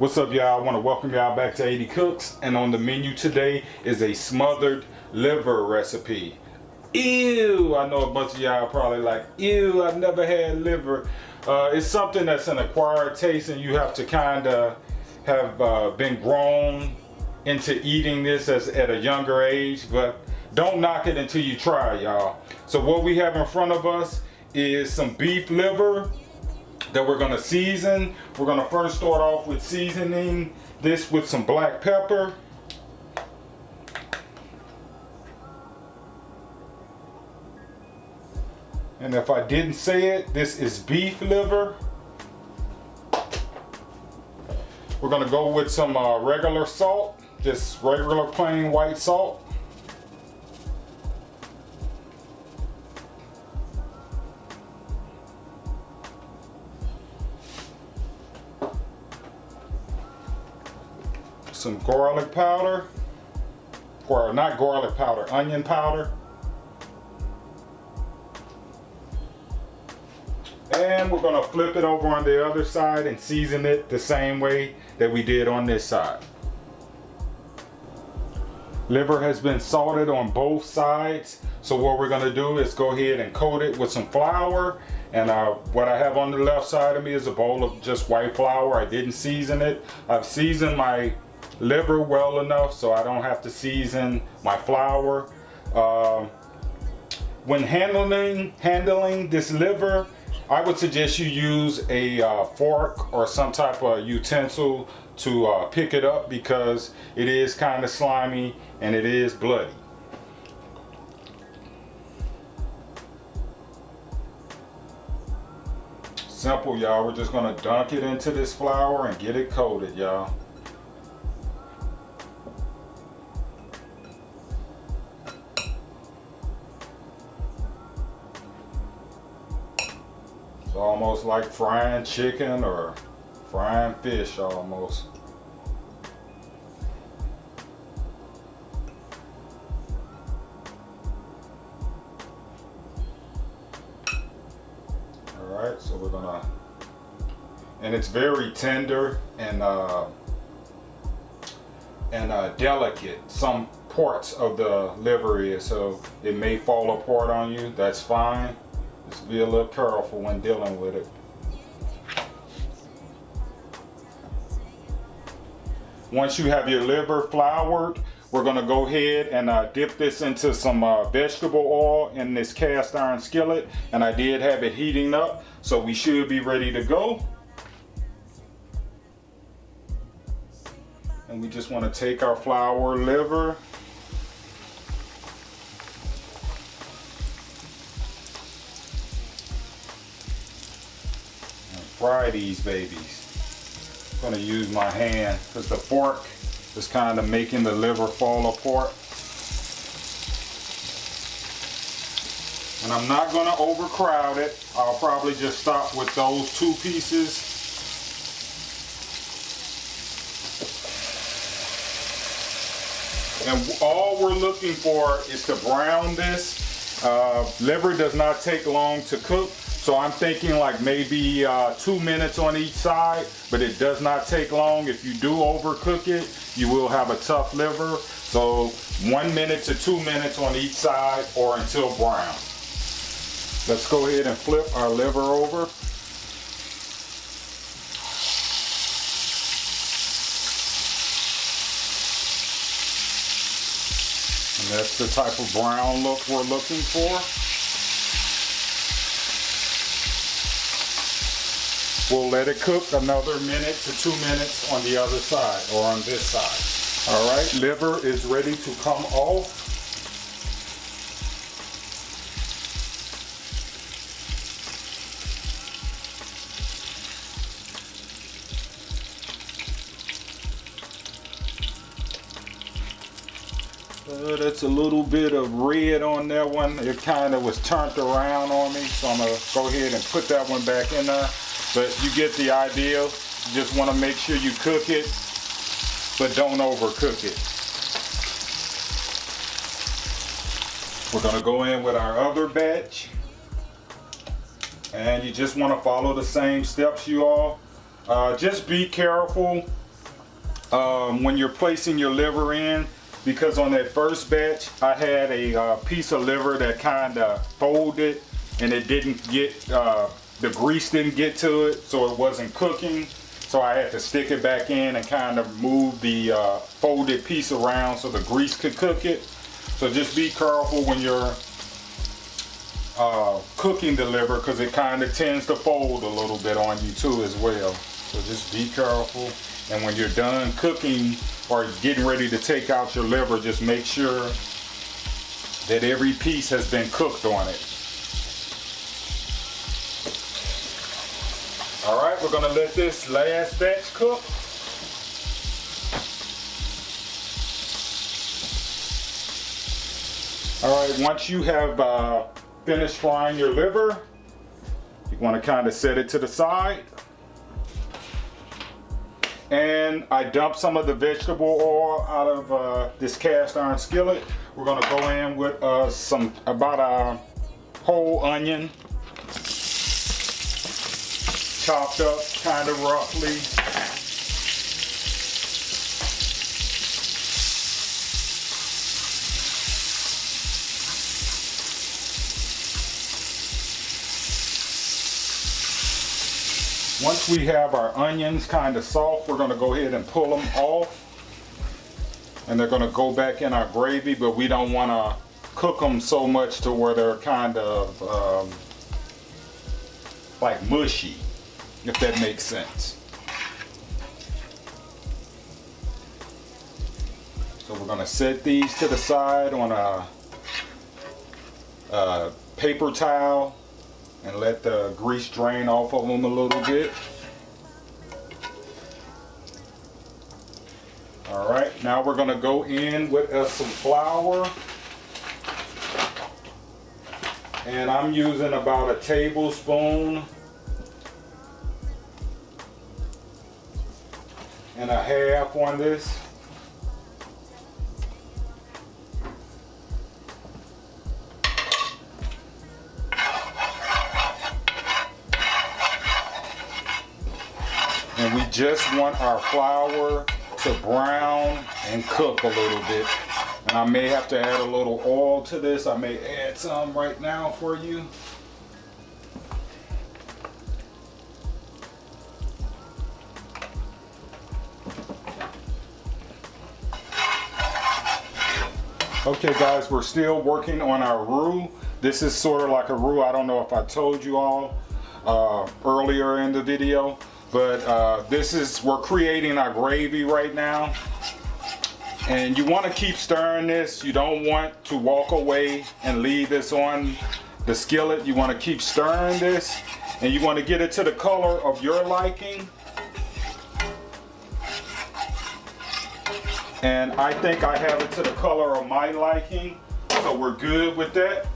What's up, y'all? I want to welcome y'all back to 80 Cooks, and on the menu today is a smothered liver recipe. Ew! I know a bunch of y'all probably like, ew, I've never had liver. It's something that's an acquired taste, and you have to kind of have been grown into eating this at a younger age, but don't knock it until you try, y'all. So what we have in front of us is some beef liver that we're going to season. We're going to first start off with seasoning this with some black pepper. And if I didn't say it, this is beef liver. We're going to go with some regular salt, just regular plain white salt. Some garlic powder, or not garlic powder, onion powder. And we're gonna flip it over on the other side and season it the same way that we did on this side. Liver has been salted on both sides. So what we're gonna do is go ahead and coat it with some flour. And what I have on the left side of me is a bowl of just white flour. I didn't season it. I've seasoned my liver well enough so I don't have to season my flour. When handling this liver, I would suggest you use a fork or some type of utensil to pick it up, because it is kind of slimy and it is bloody. Simple, y'all. We're just gonna dunk it into this flour and get it coated, y'all. It's almost like frying chicken or frying fish almost. Alright, so we're gonna, and it's very tender and delicate. Some parts of the liver is, so it may fall apart on you. That's fine. Just be a little careful when dealing with it. Once you have your liver floured, we're going to go ahead and dip this into some vegetable oil in this cast iron skillet. And I did have it heating up, so we should be ready to go. And we just want to take our floured liver. Fry these babies. I'm going to use my hand because the fork is kind of making the liver fall apart. And I'm not going to overcrowd it. I'll probably just stop with those two pieces. And all we're looking for is to brown this. Liver does not take long to cook. So I'm thinking like maybe 2 minutes on each side, but it does not take long. If you do overcook it, you will have a tough liver. So 1 minute to 2 minutes on each side, or until brown. Let's go ahead and flip our liver over. And that's the type of brown look we're looking for. We'll let it cook another minute to 2 minutes on the other side, or on this side. All right, liver is ready to come off. That's a little bit of red on that one. It kind of was turned around on me, so I'm gonna go ahead and put that one back in there. But you get the idea. You just want to make sure you cook it, but don't overcook it. We're going to go in with our other batch. And you just want to follow the same steps, you all. Just be careful when you're placing your liver in, because on that first batch I had a piece of liver that kind of folded and it didn't get, the grease didn't get to it, so it wasn't cooking. So I had to stick it back in and kind of move the folded piece around so the grease could cook it. So just be careful when you're cooking the liver, because it kind of tends to fold a little bit on you too as well. So just be careful. And when you're done cooking or getting ready to take out your liver, just make sure that every piece has been cooked on it. All right, we're gonna let this last batch cook. All right, once you have finished frying your liver, you want to kind of set it to the side. And I dumped some of the vegetable oil out of this cast iron skillet. We're gonna go in with about a whole onion, chopped up kind of roughly. Once we have our onions kind of soft, we're going to go ahead and pull them off. And they're going to go back in our gravy, but we don't want to cook them so much to where they're kind of like mushy, if that makes sense. So we're going to set these to the side on a paper towel and let the grease drain off of them a little bit. All right, now we're gonna go in with some flour. And I'm using about a tablespoon and a half on this. And we just want our flour to brown and cook a little bit. And I may have to add a little oil to this. I may add some right now for you. Okay guys, we're still working on our roux. This is sort of like a roux. I don't know if I told you all earlier in the video. But we're creating our gravy right now. And you want to keep stirring this. You don't want to walk away and leave this on the skillet. You want to keep stirring this. And you want to get it to the color of your liking. And I think I have it to the color of my liking. So we're good with that.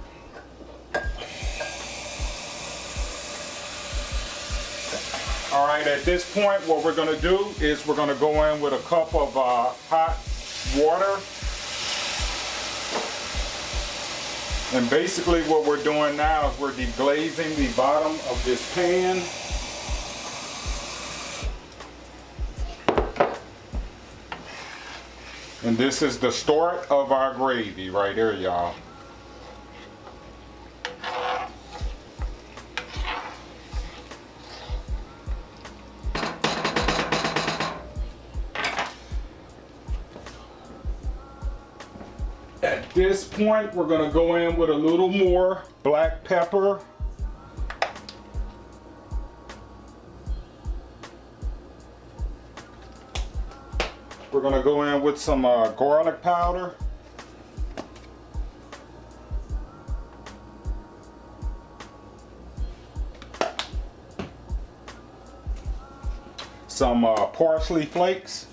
All right, at this point, what we're gonna do is we're gonna go in with a cup of hot water. And basically what we're doing now is we're deglazing the bottom of this pan. And this is the start of our gravy right here, y'all. At this point, we're gonna go in with a little more black pepper. We're gonna go in with some garlic powder. Some parsley flakes.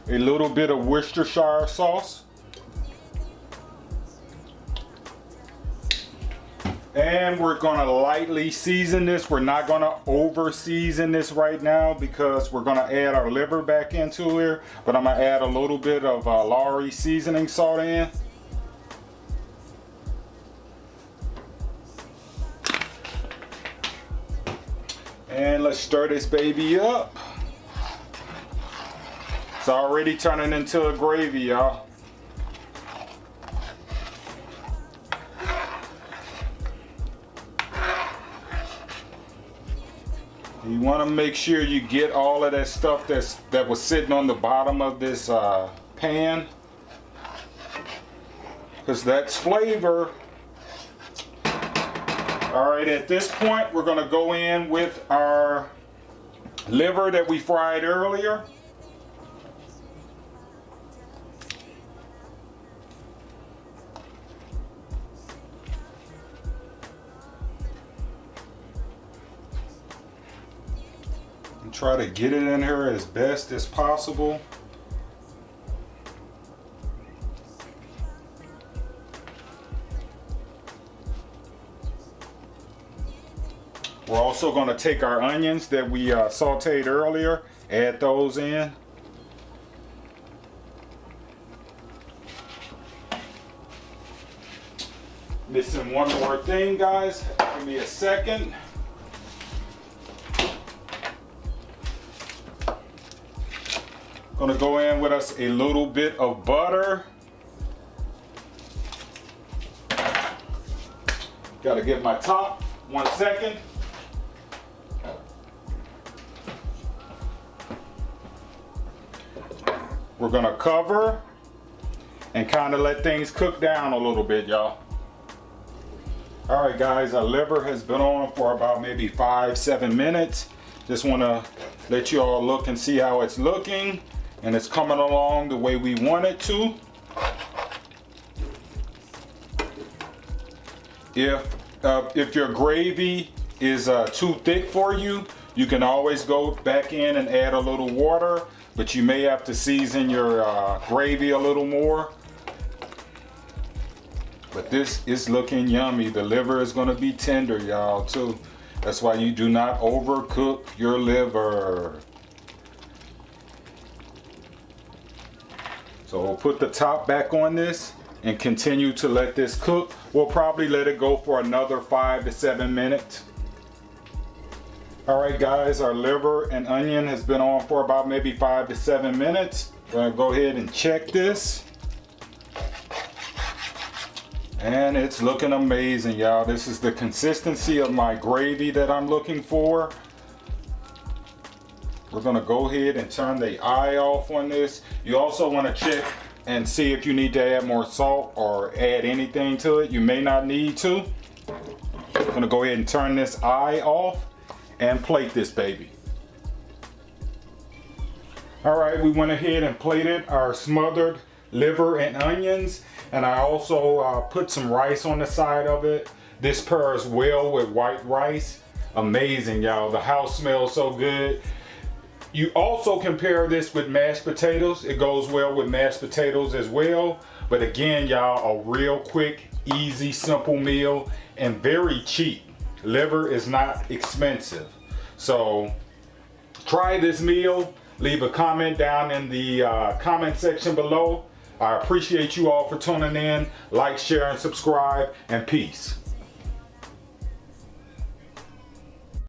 A little bit of Worcestershire sauce. And we're gonna lightly season this. We're not gonna over season this right now because we're gonna add our liver back into here. But I'm gonna add a little bit of Lawry seasoning salt in. And let's stir this baby up. It's already turning into a gravy, y'all. You want to make sure you get all of that stuff that was sitting on the bottom of this pan, because that's flavor. All right, at this point, we're going to go in with our liver that we fried earlier. And try to get it in here as best as possible. We're also going to take our onions that we sauteed earlier, add those in. Missing one more thing, guys. Give me a second. Going to go in with us a little bit of butter. Got to get my top. 1 second. We're gonna cover and kind of let things cook down a little bit, y'all. All right, guys, our liver has been on for about maybe 5-7 minutes. Just wanna let you all look and see how it's looking, and it's coming along the way we want it to. If your gravy is too thick for you, you can always go back in and add a little water, but you may have to season your gravy a little more. But this is looking yummy. The liver is going to be tender, y'all, too. That's why you do not overcook your liver. So we'll put the top back on this and continue to let this cook. We'll probably let it go for another 5 to 7 minutes. All right, guys, our liver and onion has been on for about maybe 5 to 7 minutes. We're gonna go ahead and check this. And it's looking amazing, y'all. This is the consistency of my gravy that I'm looking for. We're gonna go ahead and turn the eye off on this. You also wanna check and see if you need to add more salt or add anything to it. You may not need to. I'm gonna go ahead and turn this eye off and plate this baby. All right, we went ahead and plated our smothered liver and onions, and I also put some rice on the side of it. This pairs well with white rice. Amazing, y'all. The house smells so good. You also can pair this with mashed potatoes. It goes well with mashed potatoes as well. But again, y'all, a real quick, easy, simple meal and very cheap. Liver is not expensive. So try this meal. Leave a comment down in the comment section below. I appreciate you all for tuning in. Like, share, and subscribe, and peace.